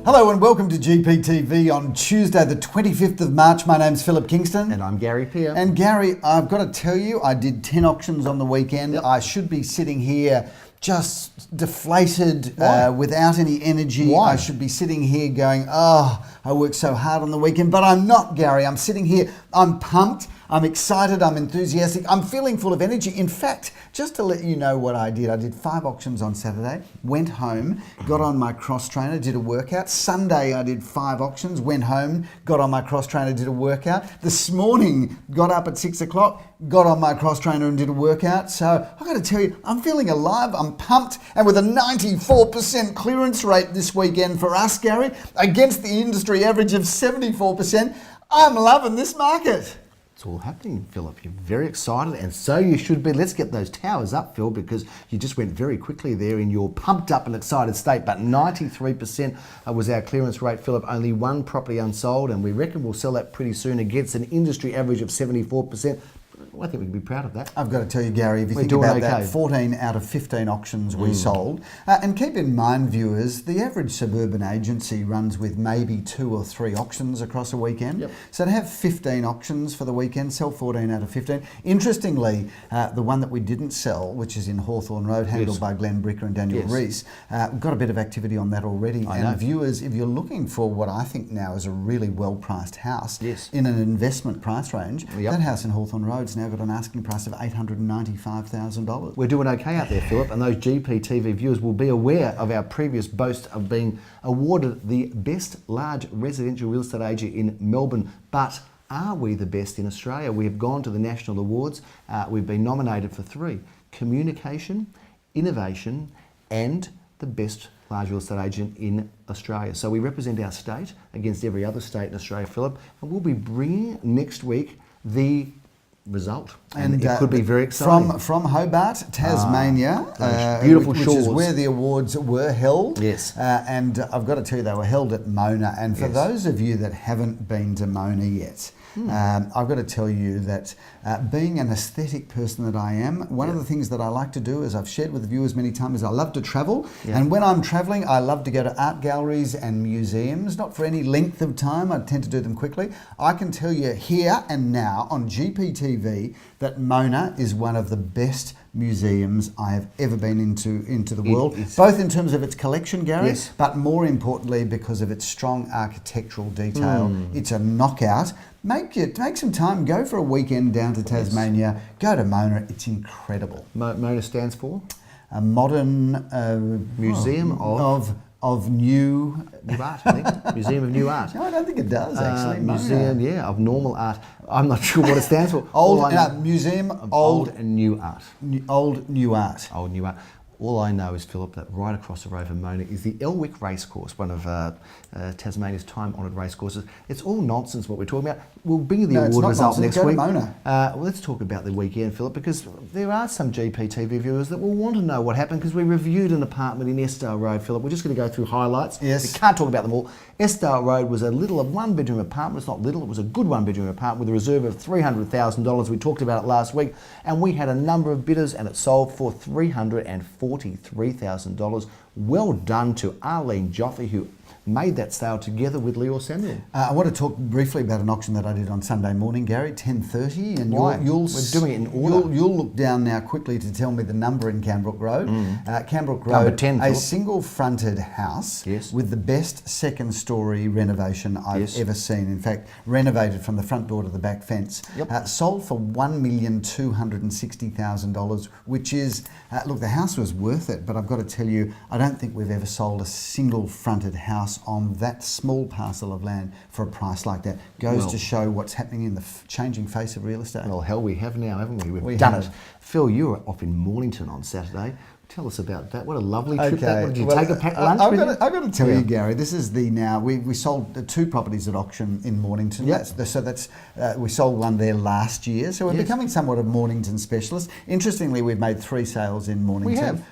Hello and welcome to GPTV on Tuesday the 25th of March. My name's Philip Kingston. And I'm Gary Peer. And Gary, I've got to tell you, I did 10 auctions on the weekend. Yep. I should be sitting here just deflated, Why? without any energy. Why? I should be sitting here going, oh, I worked so hard on the weekend, but I'm not, Gary. I'm sitting here, I'm pumped, I'm excited, I'm enthusiastic, I'm feeling full of energy. In fact, just to let you know what I did 5 auctions on Saturday, went home, got on my cross trainer, did a workout. Sunday I did 5 auctions, went home, got on my cross trainer, did a workout. This morning, got up at 6 o'clock, got on my cross trainer and did a workout. So I've got to tell you, I'm feeling alive, I'm pumped, and with a 94% clearance rate this weekend for us, Gary, against the industry average of 74%, I'm loving this market. It's all happening, Philip. You're very excited, and so you should be. Let's get those towers up, Phil, because you just went very quickly there in your pumped up and excited state. But 93% was our clearance rate, Philip. Only one property unsold, and we reckon we'll sell that pretty soon against an industry average of 74%. I think we can be proud of that. I've got to tell you, Gary, if you think about that, 14 out of 15 auctions we sold. And keep in mind, viewers, the average suburban agency runs with maybe 2 or 3 auctions across a weekend. Yep. So to have 15 auctions for the weekend, sell 14 out of 15. Interestingly, the one that we didn't sell, which is in Hawthorne Road, handled by Glenn Bricker and Daniel Rees, we've got a bit of activity on that already. I know. Viewers, if you're looking for what I think now is a really well-priced house in an investment price range, that house in Hawthorne Road's now got an asking price of $895,000. We're doing okay out there, Philip, and those GPTV viewers will be aware of our previous boast of being awarded the best large residential real estate agent in Melbourne. But are we the best in Australia? We have gone to the national awards. We've been nominated for 3: communication, innovation, and the best large real estate agent in Australia. So we represent our state against every other state in Australia, Philip, and we'll be bringing next week the result, and it could be very exciting. From Hobart, Tasmania, beautiful which shores. is where the awards were held. Yes. And I've got to tell you, they were held at Mona. And for those of you that haven't been to Mona yet, I've got to tell you that being an aesthetic person that I am, one of the things that I like to do, as I've shared with the viewers many times, is I love to travel. And when I'm traveling, I love to go to art galleries and museums, not for any length of time. I tend to do them quickly. I can tell you here and now on GPTV that Mona is one of the best museums I have ever been into the world, both in terms of its collection, Gary, but more importantly because of its strong architectural detail. It's a knockout. Make some time, go for a weekend down to Tasmania, go to Mona, it's incredible. Mona stands for? A modern Museum of new art, I think. Museum of New Art. No, I don't think it does actually. Museum, of normal art. I'm not sure what it stands for. Museum of old and new art. Old new art. Old new art. All I know is, Philip, that right across the road from Mona is the Elwick Racecourse, one of Tasmania's time-honoured racecourses. It's all nonsense what we're talking about. We'll bring you the award result next week. Mona. Well, let's talk about the weekend, Philip, because there are some GPTV viewers that will want to know what happened because we reviewed an apartment in Estelle Road, Philip. We're just going to go through highlights. Yes. We can't talk about them all. Estelle Road was a little one-bedroom apartment. It's not little, it was a good one-bedroom apartment with a reserve of $300,000. We talked about it last week, and we had a number of bidders, and it sold for $343,000. Well done to Arlene Joffe, who made that sale together with Leor Samuel. I want to talk briefly about an auction that I did on Sunday morning, Gary, 10:30, and Why? We're doing it in order. You'll look down now quickly to tell me the number in Canbrook Road. Canbrook Road, Number 10, a single-fronted house with the best second-story renovation I've ever seen. In fact, renovated from the front door to the back fence. Sold for $1,260,000, which is look, the house was worth it, but I've got to tell you, I don't think we've ever sold a single-fronted house on that small parcel of land for a price like that. Goes to show what's happening in the changing face of real estate. Well, hell, we have now, haven't we? We've done it. Phil, you were off in Mornington on Saturday. Tell us about that. What a lovely trip that was. Did you take a packed lunch with you? I've got to tell you, Gary, this is we sold 2 properties at auction in Mornington. We sold one there last year, so we're becoming somewhat of Mornington specialists. Interestingly, we've made 3 sales in Mornington. We have.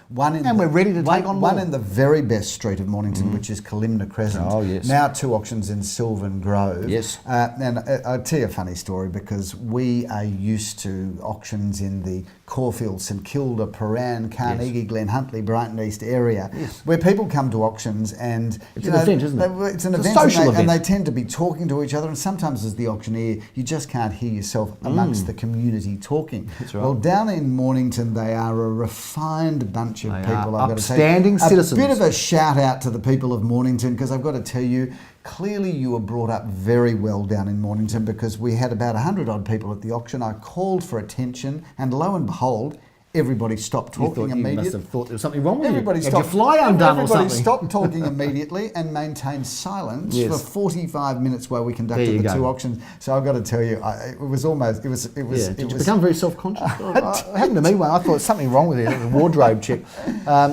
We're ready to take on more. One in the very best street of Mornington, which is Kalimna Crescent. Oh, yes. Now 2 auctions in Sylvan Grove. Yes. And I'll tell you a funny story because we are used to auctions in the Caulfield, St Kilda, Paran, Carnegie, Glen Huntly, Brighton East area, where people come to auctions and it's an event, isn't it? It's an It's a event, social and they event. tend to be talking to each other. And sometimes, as the auctioneer, you just can't hear yourself amongst the community talking. That's right. Well, down in Mornington, they are a refined bunch of They people. are I've got to say, upstanding citizens. A bit of a shout out to the people of Mornington, because I've got to tell you, clearly you were brought up very well down in Mornington, because we had about 100 odd people at the auction. I called for attention, and lo and behold, everybody stopped talking You immediately. must have thought there was something wrong with Everybody you. Had stopped. your fly undone or Everybody something. stopped talking immediately and maintained silence Yes. for 45 minutes while we There conducted you the go. two auctions. So I've got to tell you, it was almost. It was. Did you become very self-conscious? It happened to me one. I thought there was something wrong with it. It was a wardrobe check.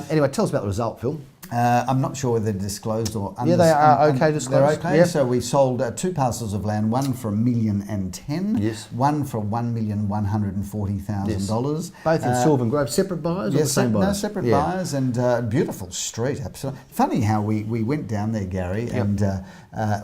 Anyway, tell us about the result, Phil. I'm not sure whether they're disclosed or Yeah, they are okay disclosed. They're okay. Yep. So we sold 2 parcels of land, one for $1,010,000, Yes. one for $1,140,000. Both in Sylvan Grove. Separate buyers or the same buyers? No, separate Yeah. buyers, and beautiful street. Absolutely funny how we went down there, Gary, and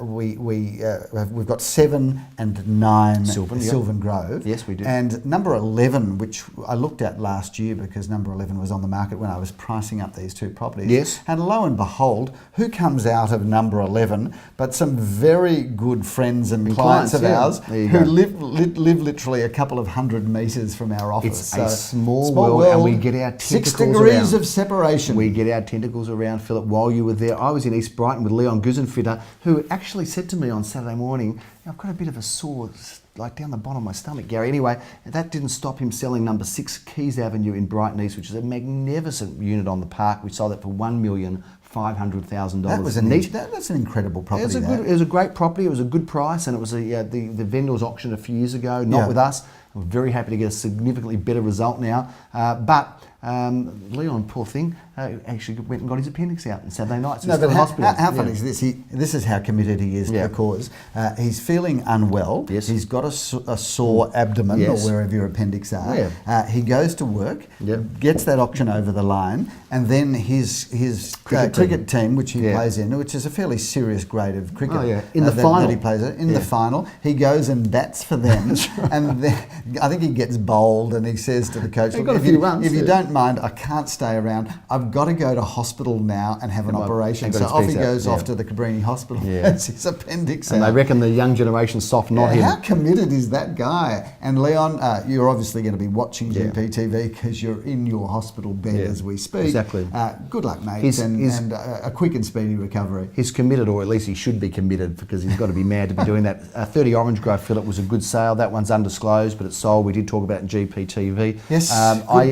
we've got 7 and 9 Sylvan, Grove. Yes, we do. And number 11, which I looked at last year because number 11 was on the market when I was pricing up these two properties. Yes. And lo and behold, who comes out of number 11 but some very good friends and clients of ours There you who go. live literally a couple of 100 metres from our office. It's a small world, and we get our 6 tentacles degrees around. of separation. We get our tentacles around, Philip. While you were there, I was in East Brighton with Leon Guzenfitter, who actually said to me on Saturday morning, I've got a bit of a sore, like down the bottom of my stomach, Gary. Anyway, that didn't stop him selling number 6 Keys Avenue in Brighton East, which is a magnificent unit on the park. We sold that for $1,500,000. That was that's an incredible property. It was a great property. It was a good price, and it was the vendors auction a few years ago, not with us. We're very happy to get a significantly better result now. But Leon, poor thing, actually went and got his appendix out on Saturday night. So No, he's still but in hospital. how funny is this? This is how committed he is to the cause. He's feeling unwell. Yes. He's got a sore abdomen or wherever your appendix are. He goes to work, gets that auction over the line, and then his cricket team, which he plays in, which is a fairly serious grade of cricket, in the final, that he plays in the final, he goes and bats for them, and then, I think he gets bowled, and he says to the coach, He got a few runs, if you don't mind, I can't stay around. I've got to go to hospital now and have an operation. So off he goes off to the Cabrini Hospital. That's his appendix and out. they reckon the young generation soft, not him. How committed is that guy? And Leon, you're obviously going to be watching GPTV because you're in your hospital bed as we speak. Exactly. Good luck, mate, and a quick and speedy recovery. He's committed, or at least he should be committed, because he's got to be mad to be doing that. 30 Orange Grove, Philip, was a good sale. That one's undisclosed, but it's sold. We did talk about it in GPTV. Yes,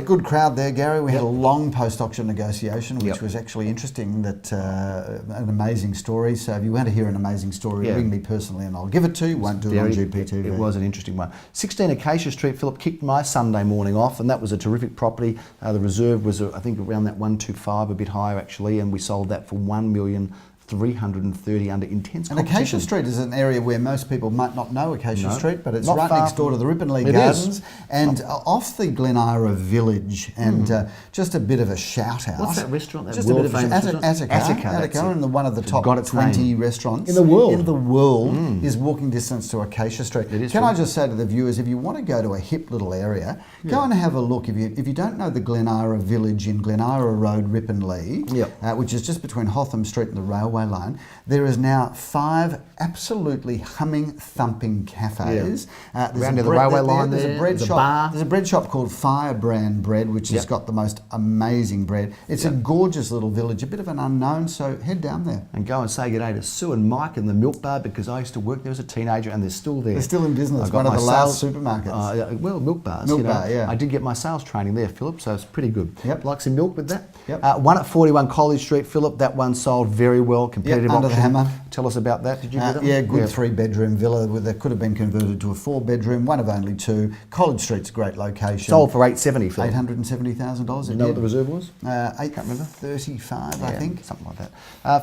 good crowd there, Gary. We had a long post-auction negotiation, which was actually interesting. That an amazing story. So if you want to hear an amazing story, ring me personally and I'll give it to you. Won't do it on GPTV. It was an interesting one. 16 Acacia Street, Philip, kicked my Sunday morning off, and that was a terrific property. The reserve was, I think, around that 125, a bit higher actually, and we sold that for $1,330,000 under intense competition. And Acacia Street is an area where most people might not know Acacia Street, but it's right next door to the Ripponlea Gardens and off the Glen Ira Village. And just a bit of a shout out. What's that restaurant? That just a bit of a Attica, and one of the top 20 restaurants in the world. Is walking distance to Acacia Street. Can I just say to the viewers, if you want to go to a hip little area, go and have a look. If you don't know the Glen Ira Village in Glen Ira Road, Ripponlea, which is just between Hotham Street and the railway line, there is now 5 absolutely humming, thumping cafes. Around near the railway line there's a bread shop. There's a bread shop called Firebrand Bread, which has got the most amazing bread. It's a gorgeous little village, a bit of an unknown, so head down there. And go and say good day to Sue and Mike in the milk bar, because I used to work there as a teenager, and they're still there. They're still in business. One of the last supermarkets. Well, milk bars. Milk bar, I did get my sales training there, Philip, so it's pretty good. Yep. Like some milk with that. Yep. One at 41 College Street, Philip. That one sold very well. Competitive under auction. the hammer. Tell us about that. Did you get it? Yeah, good 3-bedroom villa that could have been converted to a 4-bedroom, one of only 2. College Street's a great location. Sold for $870, Philip. $870,000. You know what the reserve was? 835, I think. Something like that.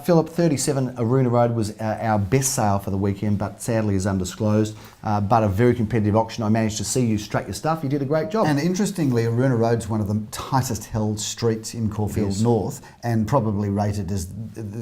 Philip, 37 Aruna Road was our best sale for the weekend, but sadly is undisclosed. But a very competitive auction. I managed to see you straight your stuff. You did a great job. And interestingly, Aruna Road's one of the tightest held streets in Caulfield North, and probably rated as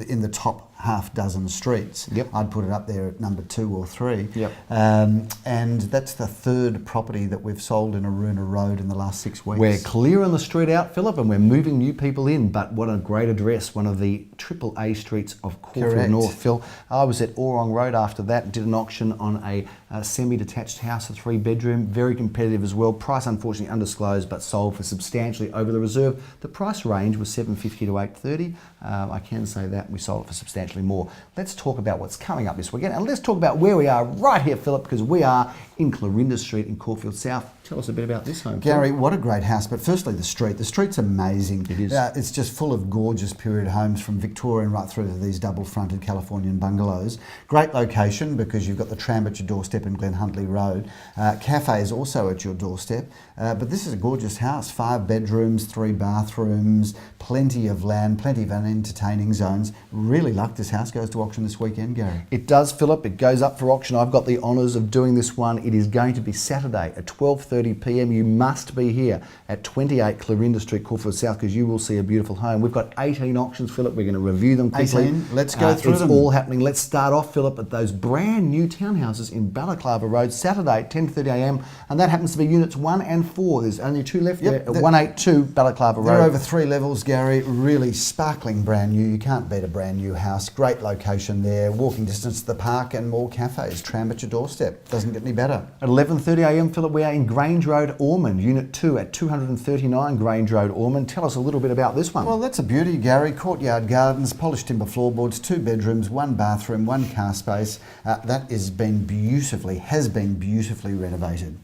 in the top half dozen streets. Yep. I'd put it up there at number 2 or 3. Yep. And that's the third property that we've sold in Aruna Road in the last 6 weeks. We're clearing the street out, Philip, and we're moving new people in. But what a great address, one of the AAA streets of Caulfield Correct. North, Phil. I was at Orong Road after that, did an auction on a semi-detached house, a 3-bedroom, very competitive as well. Price unfortunately undisclosed, but sold for substantially over the reserve. The price range was $750 to $830. I can say that we sold it for substantially more. Let's talk about what's coming up this weekend, and let's talk about where we are right here, Philip, because we are in Clarinda Street in Caulfield South. Tell us a bit about this home, Gary, Philip. what a great house. But firstly, the street. The street's amazing. It is. It's just full of gorgeous period homes from Victorian right through to these double-fronted Californian bungalows. Great location because you've got the tram at your doorstep in Glen Huntley Road. Cafe is also at your doorstep. But this is a gorgeous house. 5 bedrooms, 3 bathrooms, plenty of land, plenty of entertaining zones. Really like this house. Goes to auction this weekend, Gary. It does, Philip. It goes up for auction. I've got the honours of doing this one. It is going to be Saturday at 12:30 p.m. You must be here at 28 Clarinda Street, Caulfield South, because you will see a beautiful home. We've got 18 auctions, Philip. We're going to review them quickly. 18. Let's go through them. It's all happening. Let's start off, Philip, at those brand new townhouses in Balaclava Road, Saturday, 10:30 a.m. And that happens to be units 1 and 4. There's only 2 left there at 182 Balaclava Road. They're over 3 levels, Gary. Really sparkling brand new. You can't beat a brand new house. Great location there. Walking distance to the park and more cafes. Tram at your doorstep. Doesn't get any better. At 11:30 a.m, Philip, we are in Grange Road, Ormond, Unit 2 at 239 Grange Road, Ormond. Tell us a little bit about this one. Well, that's a beauty, Gary. Courtyard gardens, polished timber floorboards, 2 bedrooms, 1 bathroom, 1 car space. That has been beautifully renovated.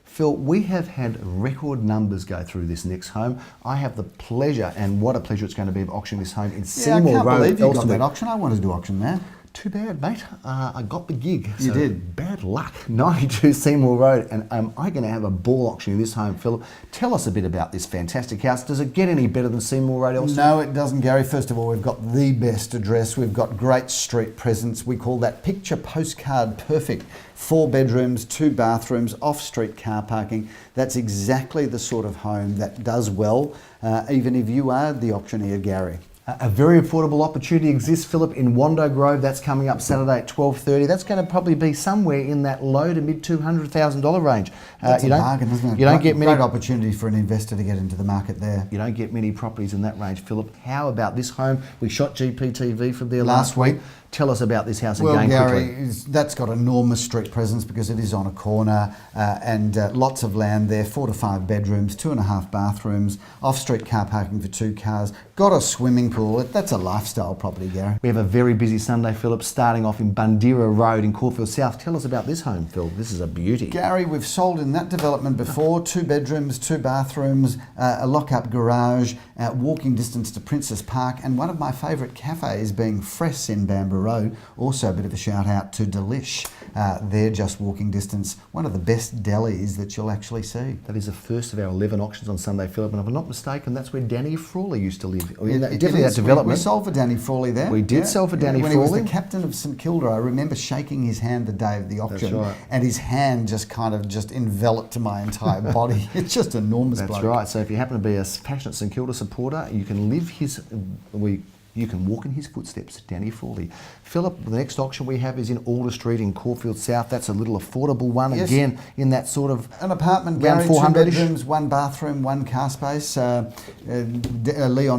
Phil, we have had record numbers go through this next home. I have the pleasure, and what a pleasure it's going to be, of auctioning this home in Seymour I can't Road, believe you got Elsternwick. that auction. I wanted to do auction there. Too bad, mate. I got the gig. You So did. Bad luck. 92 Seymour Road. And I'm going to have a ball auctioning this home, Philip. Tell us a bit about this fantastic house. Does it get any better than Seymour Road, Elsternwick? No, it doesn't, Gary. First of all, we've got the best address. We've got great street presence. We call that picture postcard perfect. 4 bedrooms, 2 bathrooms, off-street car parking. That's exactly the sort of home that does well, even if you are the auctioneer, Gary. A very affordable opportunity exists, Philip, in Wando Grove. That's coming up Saturday at 12:30. That's going to probably be somewhere in that low to mid $200,000 range. That's a bargain, isn't it? You don't get many. Great opportunity for an investor to get into the market there. You don't get many properties in that range, Philip. How about this home? We shot GPTV from there last week. Tell us about this house Well, again Gary, quickly. that's got enormous street presence because it is on a corner and lots of land there, 4 to 5 bedrooms, 2.5 bathrooms, off-street car parking for 2 cars, got a swimming pool. That's a lifestyle property, Gary. We have a very busy Sunday, Philip, starting off in Bundira Road in Caulfield South. Tell us about this home, Phil. This is a beauty. Gary, we've sold in that development before, 2 bedrooms, 2 bathrooms, a lock-up garage, walking distance to Princess Park, and one of my favourite cafes being Fress in Bamboo Road. Also a bit of a shout out to Delish. They're just walking distance. One of the best delis that you'll actually see. That is the first of our 11 auctions on Sunday, Philip, and if I'm not mistaken, that's where Danny Frawley used to live. Definitely that development. We sold for Danny Frawley there. We did sell for Danny when Frawley. When he was the captain of St Kilda, I remember shaking his hand the day of the auction. That's right. And his hand just kind of just enveloped my entire body. It's just enormous. That's bloke. right. So if you happen to be a passionate St Kilda supporter, you can live his. You can walk in his footsteps, Danny Frawley. Philip, the next auction we have is in Alder Street in Caulfield South. That's a little affordable one. Yes. Again, in that sort of an apartment, around Gary, 400 2 bedrooms, 1 bathroom, 1 car space. Leon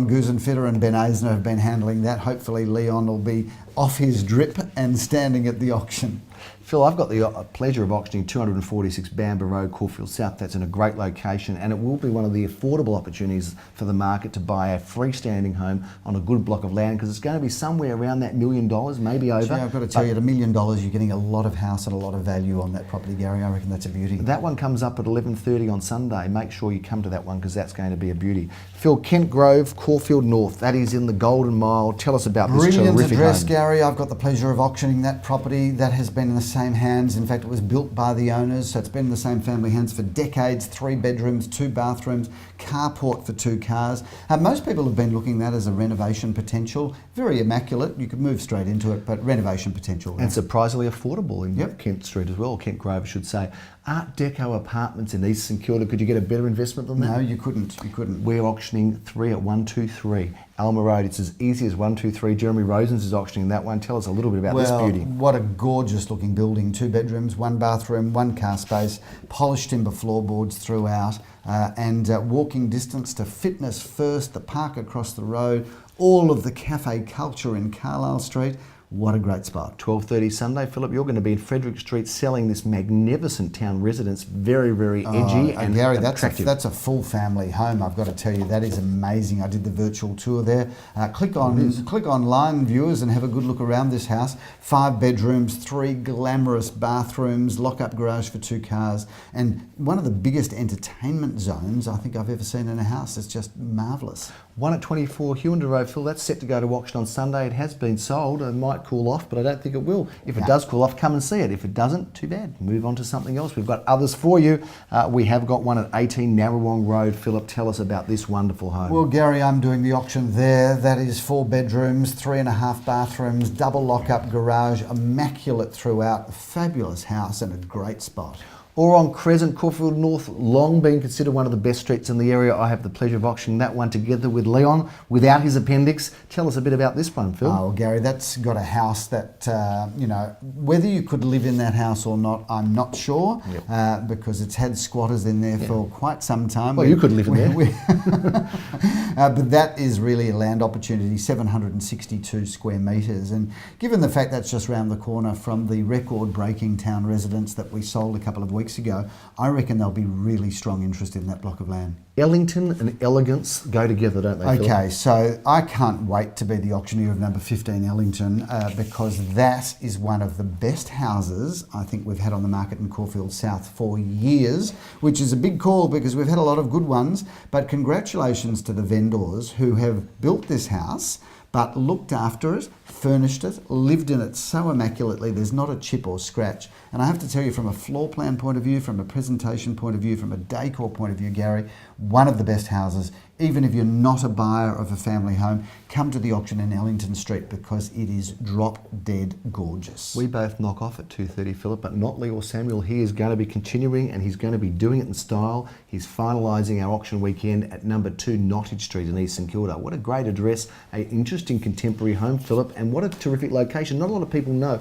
Gusenfitter and Ben Eisner have been handling that. Hopefully Leon will be off his drip and standing at the auction. Phil, I've got the pleasure of auctioning 246 Bamboo Road, Caulfield South. That's in a great location, and it will be one of the affordable opportunities for the market to buy a freestanding home on a good block of land, because it's going to be somewhere around that $1 million, maybe over. Gee, I've got to tell you, at $1 million, you're getting a lot of house and a lot of value on that property, Gary. I reckon that's a beauty. That one comes up at 11:30 on Sunday. Make sure you come to that one, because that's going to be a beauty. Phil, Kent Grove, Caulfield North. That is in the Golden Mile. Tell us about this Brilliant terrific address, home. Gary. I've got the pleasure of auctioning that property. That has been in the same hands. In fact, it was built by the owners, so it's been in the same family hands for decades. 3 bedrooms, 2 bathrooms, carport for 2 cars. Most people have been looking at that as a renovation potential. Very immaculate. You could move straight into it, but renovation potential. And surprisingly affordable in Yep. Kent Street as well, Kent Grove, I should say. Art Deco apartments in East St Kilda. Could you get a better investment than that? No, you couldn't. You couldn't. We're auctioning 3 at 123 Alma Road. It's as easy as 123. Jeremy Rosens is auctioning that one. Tell us a little bit about this beauty. What a gorgeous looking building. 2 bedrooms, 1 bathroom, 1 car space, polished timber floorboards throughout, and walking distance to Fitness First, the park across the road, all of the cafe culture in Carlisle Street. What a great spot. 12:30 Sunday, Philip. You're going to be in Frederick Street selling this magnificent town residence. Very, very edgy and Gary, attractive. that's a full family home. I've got to tell you, that is amazing. I did the virtual tour there. Click online, viewers, and have a good look around this house. 5 bedrooms, 3 glamorous bathrooms, lock-up garage for 2 cars, and one of the biggest entertainment zones I think I've ever seen in a house. It's just marvellous. 1 at 24 Hewenden Road, Phil. That's set to go to auction on Sunday. It has been sold. It might cool off, but I don't think it will. If it does cool off, come and see it. If it doesn't, too bad. Move on to something else. We've got others for you. We have got one at 18 Narrawong Road. Philip, tell us about this wonderful home. Well, Gary, I'm doing the auction there. That is 4 bedrooms, 3.5 bathrooms, double lock-up garage, immaculate throughout, a fabulous house and a great spot. Or on Crescent, Caulfield North, long been considered one of the best streets in the area. I have the pleasure of auctioning that one together with Leon, without his appendix. Tell us a bit about this one, Phil. Oh, Gary, that's got a house that, whether you could live in that house or not, I'm not sure, because it's had squatters in there for quite some time. Well, you could live in there. But that is really a land opportunity, 762 square metres. And given the fact that's just round the corner from the record-breaking town residence that we sold a couple of weeks ago, I reckon there'll be really strong interest in that block of land. Ellington and elegance go together, don't they, Phil? Okay, so I can't wait to be the auctioneer of number 15 Ellington, because that is one of the best houses I think we've had on the market in Caulfield South for years, which is a big call because we've had a lot of good ones. But congratulations to the vendors who have built this house, but looked after it, furnished it, lived in it so immaculately, there's not a chip or scratch. And I have to tell you, from a floor plan point of view, from a presentation point of view, from a decor point of view, Gary, one of the best houses. Even if you're not a buyer of a family home, come to the auction in Ellington Street because it is drop dead gorgeous. We both knock off at 2:30, Philip, but not Lee or Samuel. He is going to be continuing and he's going to be doing it in style. He's finalising our auction weekend at number 2 Nottage Street in East St Kilda. What a great address, an interesting contemporary home, Philip, and what a terrific location. Not a lot of people know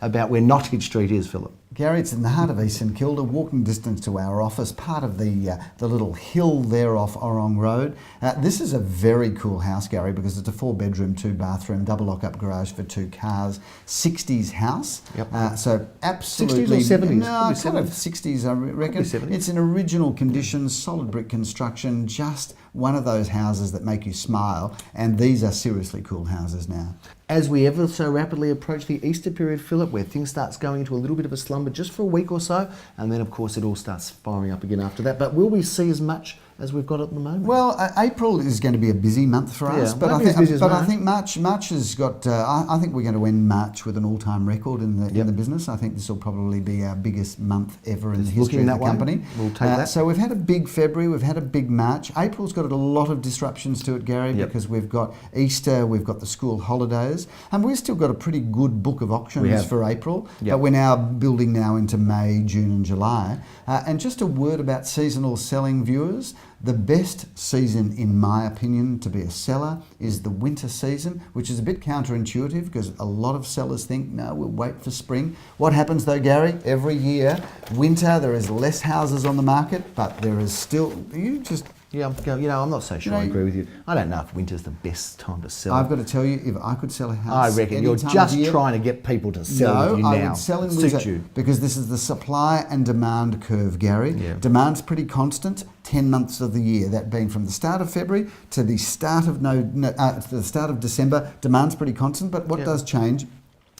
about where Nottage Street is, Philip. Gary, it's in the heart of East St Kilda, walking distance to our office, part of the little hill there off Orrong Road. This is a very cool house, Gary, because it's a 4 bedroom, 2 bathroom, double lock-up garage for 2 cars, 60s house. Yep. So absolutely... 60s or 70s? No, kind of 60s, I reckon. 70s. It's in original condition, solid brick construction, just one of those houses that make you smile, and these are seriously cool houses now. As we ever so rapidly approach the Easter period, Philip, where things starts going into a little bit of a slumber just for a week or so, and then of course it all starts firing up again after that. But will we see as much as we've got at the moment? Well, April is going to be a busy month for us, but I think March has got. I think we're going to end March with an all-time record in the business. I think this will probably be our biggest month ever in the history of the company. We'll take that. So we've had a big February, we've had a big March. April's got a lot of disruptions to it, Gary, because we've got Easter, we've got the school holidays, and we've still got a pretty good book of auctions for April. But we're now building now into May, June, and July. And just a word about seasonal selling, viewers. The best season, in my opinion, to be a seller is the winter season, which is a bit counterintuitive because a lot of sellers think, no, we'll wait for spring. What happens though, Gary? Every year, winter, there is less houses on the market, but there is still, I'm not so sure I agree with you. I don't know if winter's the best time to sell. I've got to tell you, if I could sell a house, I reckon you're just trying to get people to sell with you now. I would sell in winter because this is the supply and demand curve, Gary. Demand's pretty constant, 10 months of the year. That being from the start of February to the start of December. Demand's pretty constant, but what does change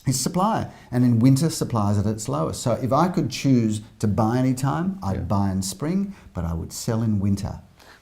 is supply, and in winter supply is at its lowest. So if I could choose to buy any time, I'd buy in spring, but I would sell in winter.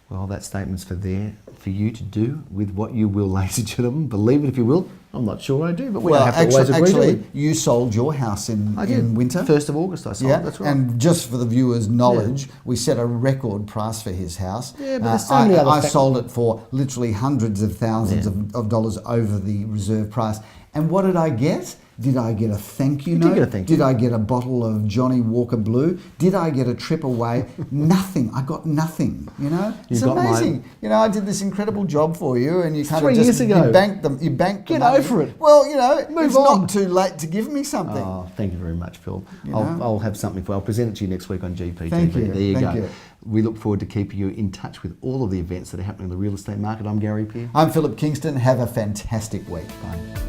Well, that statement's for you to do with what you will, ladies and gentlemen. Believe it if you will. I'm not sure I do, but we don't have to always agree. Actually, you sold your house in winter. 1st of August I sold, that's right. And just for the viewers' knowledge, we set a record price for his house. Yeah, but there's so many other I sold it for literally hundreds of thousands of dollars over the reserve price. And what did I get? Did I get a thank you You note? did get a thank you. Did I get a bottle of Johnny Walker Blue? Did I get a trip away? Nothing. I got nothing. You know, it's got amazing. You know, I did this incredible job for you, and you kind 3 of just years ago. you banked them. You banked the Get money. over it. Well, you know, Move it's on. not too late to give me something. Oh, thank you very much, Phil. You I'll, know? I'll have something for you. I'll present it to you next week on GPTV. Thank you. There you Thank go. you. We look forward to keeping you in touch with all of the events that are happening in the real estate market. I'm Gary Peer. I'm Philip Kingston. Have a fantastic week. Bye.